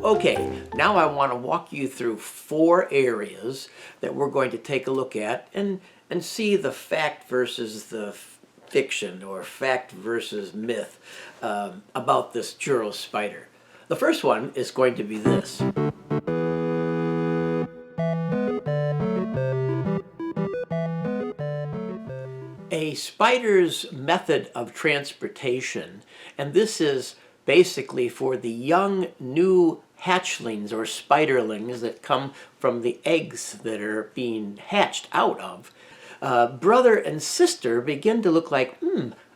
Okay, now I want to walk you through 4 areas that we're going to take a look at and see the fact versus the fiction, or fact versus myth, about this Joro spider. The first one is going to be this. A spider's method of transportation, and this is basically for the young new hatchlings or spiderlings that come from the eggs that are being hatched out of, brother and sister begin to look like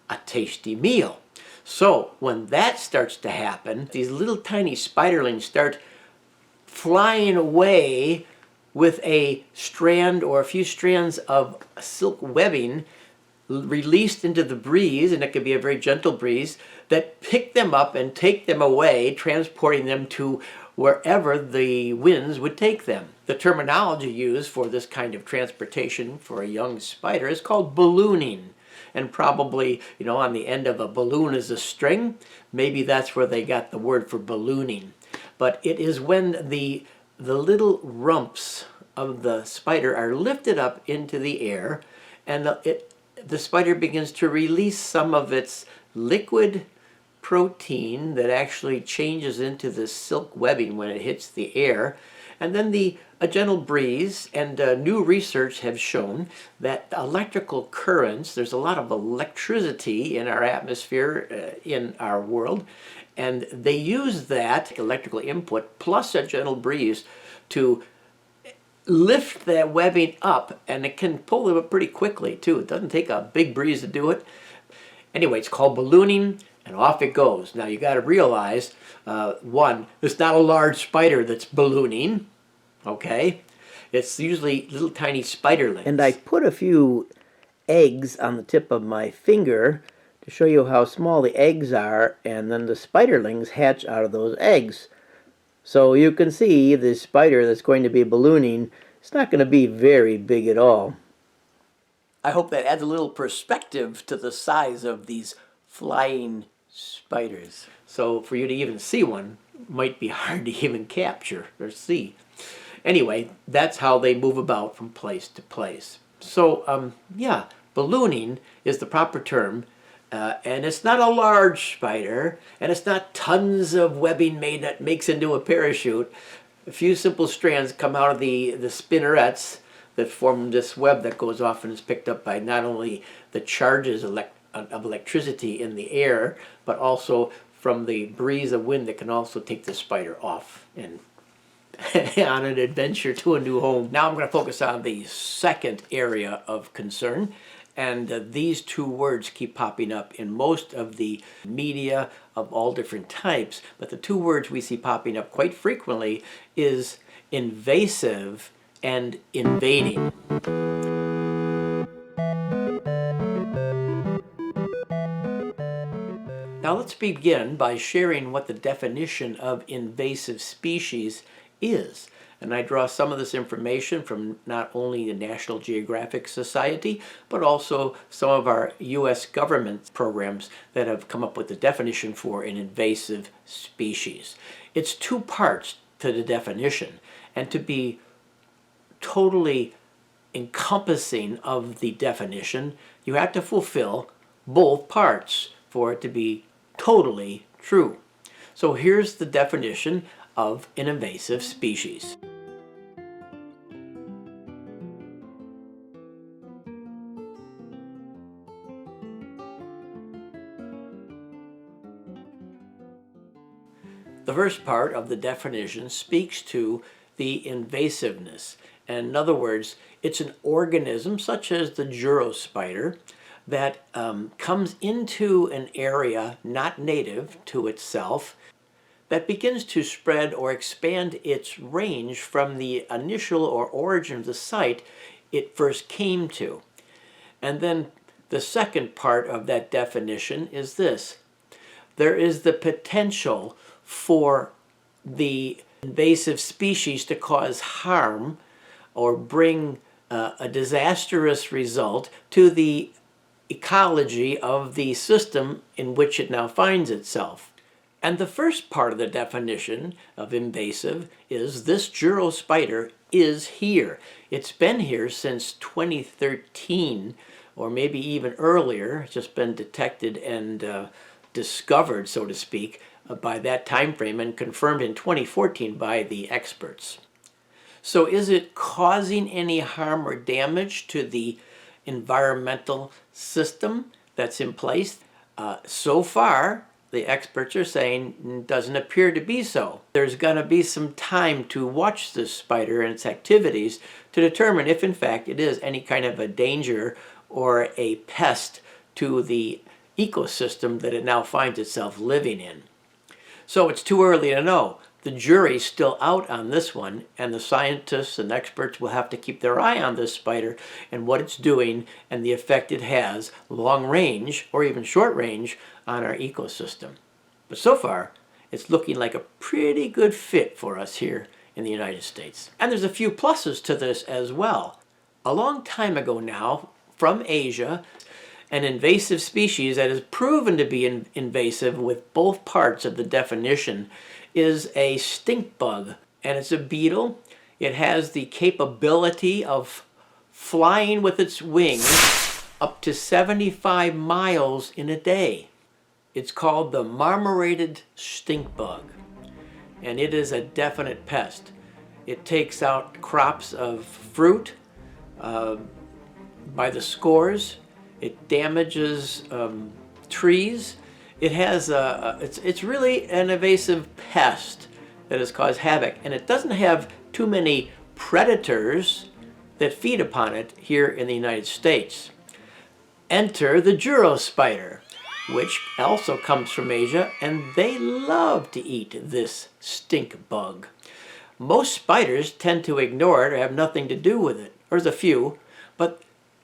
a tasty meal. So when that starts to happen, these little tiny spiderlings start flying away with a strand or a few strands of silk webbing released into the breeze, and it could be a very gentle breeze, that pick them up and take them away, transporting them to wherever the winds would take them. The terminology used for this kind of transportation for a young spider is called ballooning. And probably, on the end of a balloon is a string. Maybe that's where they got the word for ballooning. But it is when the little rumps of the spider are lifted up into the air, and the spider begins to release some of its liquid protein that actually changes into the silk webbing when it hits the air. And then a gentle breeze, and new research have shown that electrical currents, there's a lot of electricity in our atmosphere, in our world, and they use that electrical input plus a gentle breeze to lift that webbing up, and it can pull them up pretty quickly too. It doesn't take a big breeze to do it. Anyway, it's called ballooning, and off it goes. Now you got to realize, one, it's not a large spider that's ballooning, okay? It's usually little tiny spiderlings. And I put a few eggs on the tip of my finger to show you how small the eggs are, and then the spiderlings hatch out of those eggs. So you can see the spider that's going to be ballooning, it's not going to be very big at all. I hope that adds a little perspective to the size of these flying spiders. So for you to even see one might be hard to even capture or see. Anyway, that's how they move about from place to place. So yeah, ballooning is the proper term. And it's not a large spider, and it's not tons of webbing made that makes into a parachute. A few simple strands come out of the spinnerets that form this web that goes off and is picked up by not only the charges of electricity in the air, but also from the breeze of wind that can also take the spider off and on an adventure to a new home. Now I'm going to focus on the second area of concern. And these 2 words keep popping up in most of the media of all different types. But the 2 words we see popping up quite frequently is invasive and invading. Now let's begin by sharing what the definition of invasive species is. And I draw some of this information from not only the National Geographic Society, but also some of our U.S. government programs that have come up with the definition for an invasive species. It's 2 parts to the definition, and to be totally encompassing of the definition, you have to fulfill both parts for it to be totally true. So here's the definition of an invasive species. The first part of the definition speaks to the invasiveness. And in other words, it's an organism such as the Joro spider that comes into an area not native to itself, that begins to spread or expand its range from the initial or origin of the site it first came to. And then the second part of that definition is this: there is the potential for the invasive species to cause harm or bring a disastrous result to the ecology of the system in which it now finds itself. And the first part of the definition of invasive is this Joro spider is here. It's been here since 2013, or maybe even earlier. It's just been detected and discovered, so to speak, by that time frame, and confirmed in 2014 by the experts. So is it causing any harm or damage to the environmental system that's in place? So far, the experts are saying doesn't appear to be so. There's going to be some time to watch this spider and its activities to determine if in fact it is any kind of a danger or a pest to the ecosystem that it now finds itself living in. So it's too early to know. The jury's still out on this one, and the scientists and experts will have to keep their eye on this spider and what it's doing and the effect it has long range or even short range on our ecosystem. But so far, it's looking like a pretty good fit for us here in the United States. And there's a few pluses to this as well. A long time ago now, from Asia, an invasive species that is proven to be invasive with both parts of the definition is a stink bug, and it's a beetle. It has the capability of flying with its wings up to 75 miles in a day. It's called the marmorated stink bug, and it is a definite pest. It takes out crops of fruit by the scores. It damages trees. It has it's really an invasive pest that has caused havoc, and it doesn't have too many predators that feed upon it here in the United States. Enter the Joro spider, which also comes from Asia, and they love to eat this stink bug. Most spiders tend to ignore it or have nothing to do with it. There's a few, but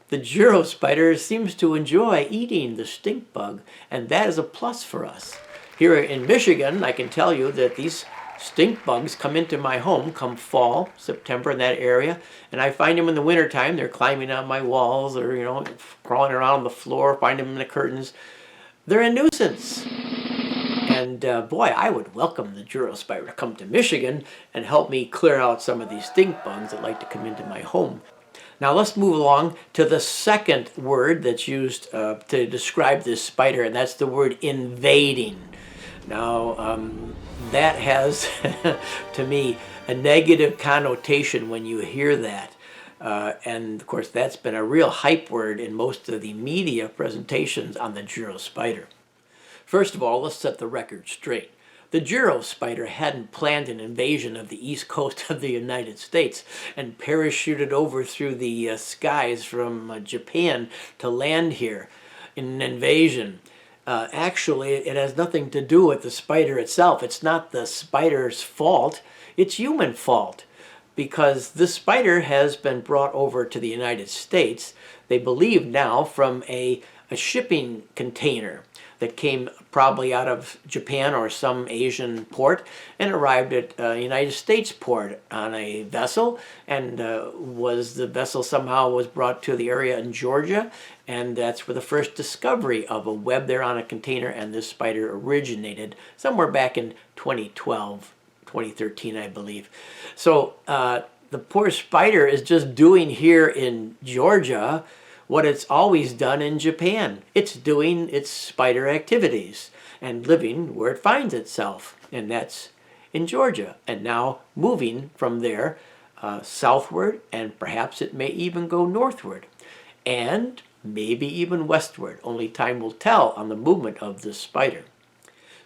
the Joro spider seems to enjoy eating the stink bug, and that is a plus for us. Here in Michigan, I can tell you that these stink bugs come into my home come fall, September in that area, and I find them in the wintertime. They're climbing on my walls or, crawling around the floor, find them in the curtains. They're a nuisance. And boy, I would welcome the Joro spider to come to Michigan and help me clear out some of these stink bugs that like to come into my home. Now let's move along to the second word that's used to describe this spider, and that's the word invading. Now that has, to me, a negative connotation when you hear that. And of course that's been a real hype word in most of the media presentations on the Joro spider. First of all, let's set the record straight. The Joro spider hadn't planned an invasion of the east coast of the United States and parachuted over through the skies from Japan to land here in an invasion. Actually, it has nothing to do with the spider itself. It's not the spider's fault. It's human fault, because this spider has been brought over to the United States, they believe now, from a shipping container that came probably out of Japan or some Asian port and arrived at a United States port on a vessel, and the vessel somehow was brought to the area in Georgia, and that's where the first discovery of a web there on a container, and this spider originated somewhere back in 2012, 2013, I believe. So the poor spider is just doing here in Georgia what it's always done in Japan. It's doing its spider activities and living where it finds itself, and that's in Georgia, and now moving from there southward, and perhaps it may even go northward, and maybe even westward. Only time will tell on the movement of this spider.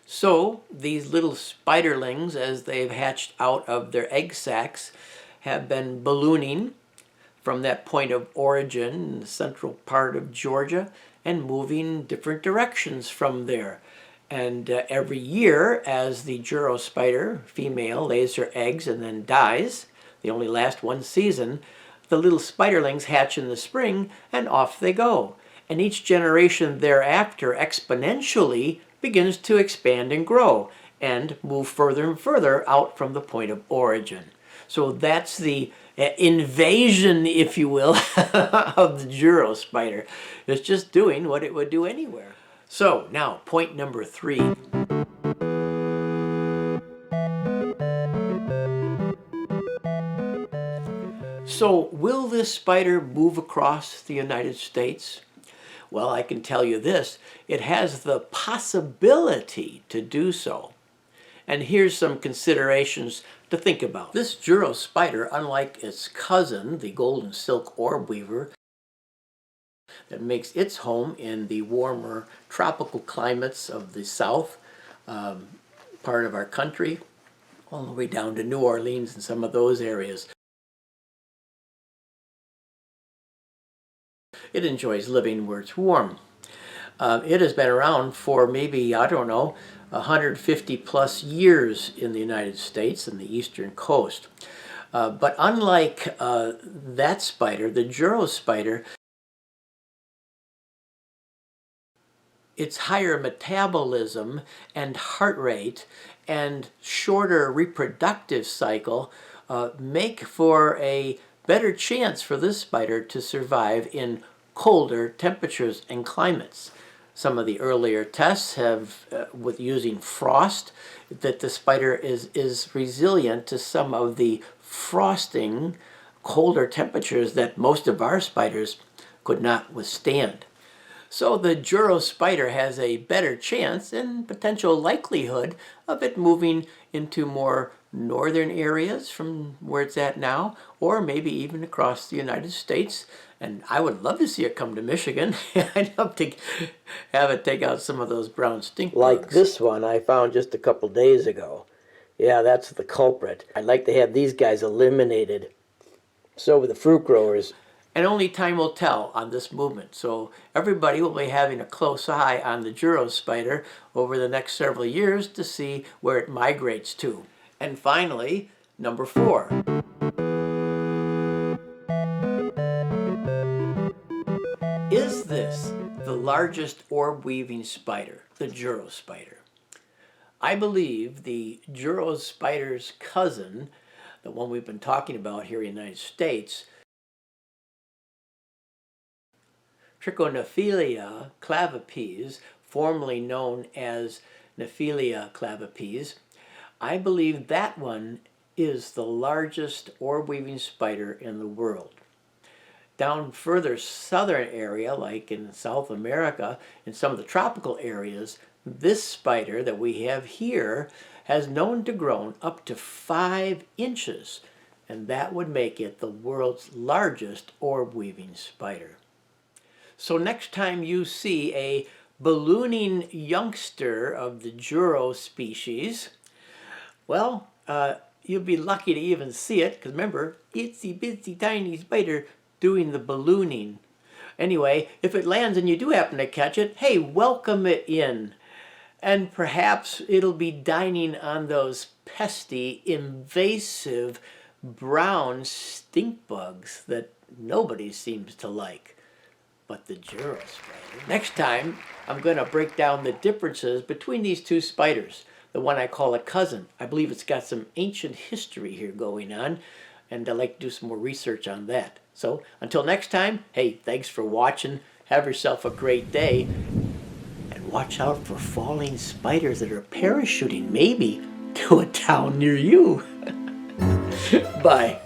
So these little spiderlings, as they've hatched out of their egg sacs, have been ballooning from that point of origin in the central part of Georgia and moving different directions from there. And every year, as the Joro spider female lays her eggs and then dies, they only last one season, the little spiderlings hatch in the spring and off they go. And each generation thereafter exponentially begins to expand and grow and move further and further out from the point of origin. So that's the invasion, if you will, of the Joro spider. It's just doing what it would do anywhere. So now, point number 3. So will this spider move across the United States? Well, I can tell you this, it has the possibility to do so. And here's some considerations to think about. This Joro spider, unlike its cousin, the golden silk orb weaver, that makes its home in the warmer tropical climates of the south part of our country, all the way down to New Orleans and some of those areas. It enjoys living where it's warm. It has been around for maybe, I don't know, 150 plus years in the United States and the eastern coast. But unlike that spider, the Joro spider, its higher metabolism and heart rate and shorter reproductive cycle make for a better chance for this spider to survive in colder temperatures and climates. Some of the earlier tests have, with using frost, that the spider is resilient to some of the frosting, colder temperatures that most of our spiders could not withstand. So the Joro spider has a better chance and potential likelihood of it moving into more northern areas from where it's at now, or maybe even across the United States. And I would love to see it come to Michigan. I'd love to have it take out some of those brown stink bugs. Like this one I found just a couple days ago. Yeah, that's the culprit. I'd like to have these guys eliminated. So with the fruit growers. And only time will tell on this movement. So everybody will be having a close eye on the Joro spider over the next several years to see where it migrates to. And finally, number 4. Is this the largest orb-weaving spider, the Joro spider? I believe the Joro spider's cousin, the one we've been talking about here in the United States, Trichonephelia clavipes, formerly known as Nephelia clavipes, I believe that one is the largest orb-weaving spider in the world. Down further southern area, like in South America, in some of the tropical areas, this spider that we have here has known to grow up to 5 inches, and that would make it the world's largest orb-weaving spider. So next time you see a ballooning youngster of the Joro species, well, you'll be lucky to even see it, because remember, itsy bitsy tiny spider doing the ballooning. Anyway, if it lands and you do happen to catch it, hey, welcome it in. And perhaps it'll be dining on those pesky, invasive, brown stink bugs that nobody seems to like. But the Joro spider. Next time, I'm going to break down the differences between these two spiders. The one I call a cousin. I believe it's got some ancient history here going on, and I'd like to do some more research on that. So, until next time, hey, thanks for watching. Have yourself a great day. And watch out for falling spiders that are parachuting, maybe, to a town near you. Bye.